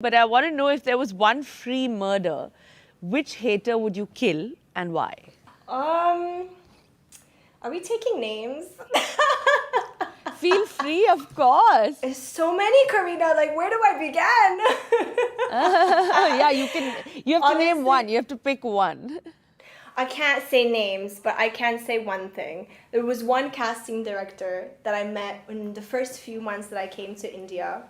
But I want to know, if there was one free murder, which hater would you kill and why? Are we taking names? Feel free, of course. There's so many, Kareena. Like, where do I begin? Yeah, you have to name Honestly, one. You have to pick one. I can't say names, but I can say one thing. There was one casting director that I met in the first few months that I came to India,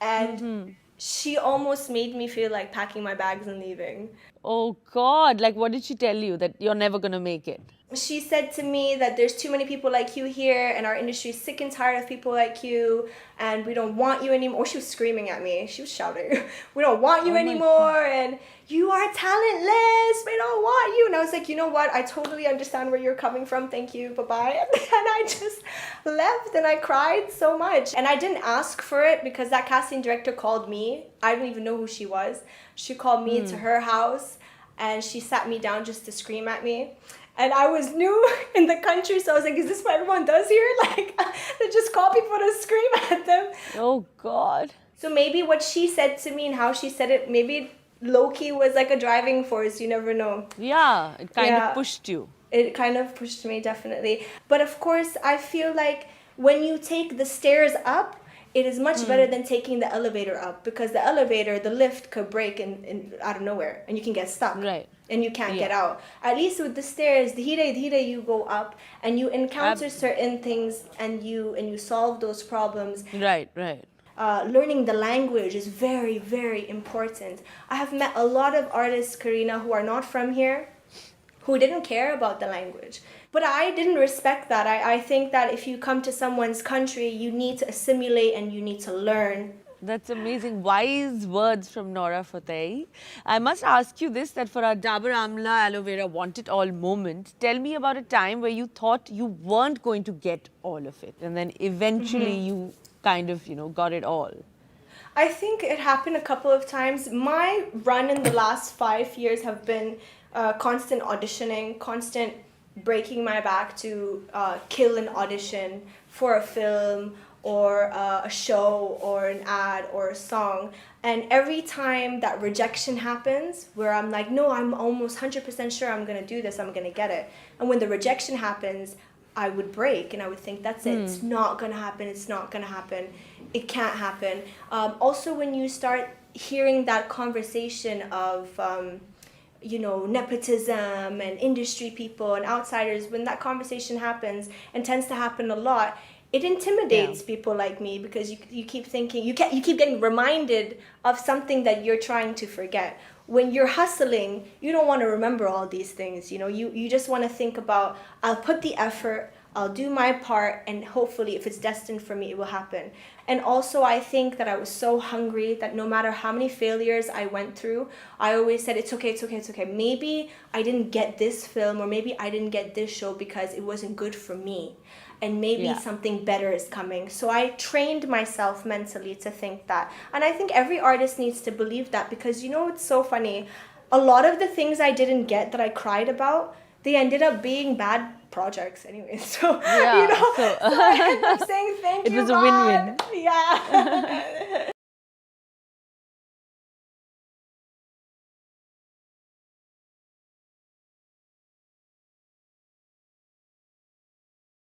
and she almost made me feel like packing my bags and leaving. Oh God, like what did she tell you? That you're never going to make it? She said to me that there's too many people like you here, and our industry is sick and tired of people like you, and we don't want you anymore. She was screaming at me. She was shouting, we don't want you Oh my God. anymore, and you are talentless. We don't want you. And I was like, you know what? I totally understand where you're coming from. Thank you. Bye-bye. And I just left, and I cried so much. And I didn't ask for it because that casting director called me. I didn't even know who she was. She called me to her house, and she sat me down just to scream at me. And I was new in the country, so I was like, is this what everyone does here? Like, they just call people to scream at them. Oh God. So maybe what she said to me and how she said it, maybe low-key was like a driving force. You never know. Yeah, it kind Yeah. of pushed you. It kind of pushed me, definitely. But of course, I feel like when you take the stairs up, it is much better than taking the elevator up, because the elevator, the lift could break in out of nowhere and you can get stuck. Right. And you can't get Yeah. out. At least with the stairs, dhire you go up and you encounter certain things, and you solve those problems. Right, right. Learning the language is very, very important. I have met a lot of artists, Kareena, who are not from here, who didn't care about the language. But I didn't respect that. I think that if you come to someone's country, you need to assimilate and you need to learn. That's amazing. Wise words from Nora Fatehi. I must ask you this, that for our Dabur Amla Aloe Vera Want It All moment, tell me about a time where you thought you weren't going to get all of it, and then eventually you kind of, got it all. I think it happened a couple of times. My run in the last 5 years have been constant auditioning, constant breaking my back to kill an audition for a film or a show or an ad or a song. And every time that rejection happens, where I'm like, no, I'm almost 100% sure I'm going to do this, I'm going to get it. And when the rejection happens, I would break and I would think, that's it, it's not going to happen, it's not going to happen, it can't happen. Also, when you start hearing that conversation of, nepotism and industry people and outsiders, when that conversation happens, and tends to happen a lot, it intimidates people like me, because you keep thinking, you keep getting reminded of something that you're trying to forget. When you're hustling, you don't want to remember all these things. You just want to think about, I'll put the effort, I'll do my part, and hopefully if it's destined for me, it will happen. And also, I think that I was so hungry that no matter how many failures I went through, I always said, it's okay, it's okay, it's okay. Maybe I didn't get this film, or maybe I didn't get this show because it wasn't good for me. And maybe something better is coming. So I trained myself mentally to think that. And I think every artist needs to believe that, because it's so funny. A lot of the things I didn't get that I cried about, they ended up being bad projects anyway. So, Yeah, so I end up saying thank you, it was a God. win-win. Yeah.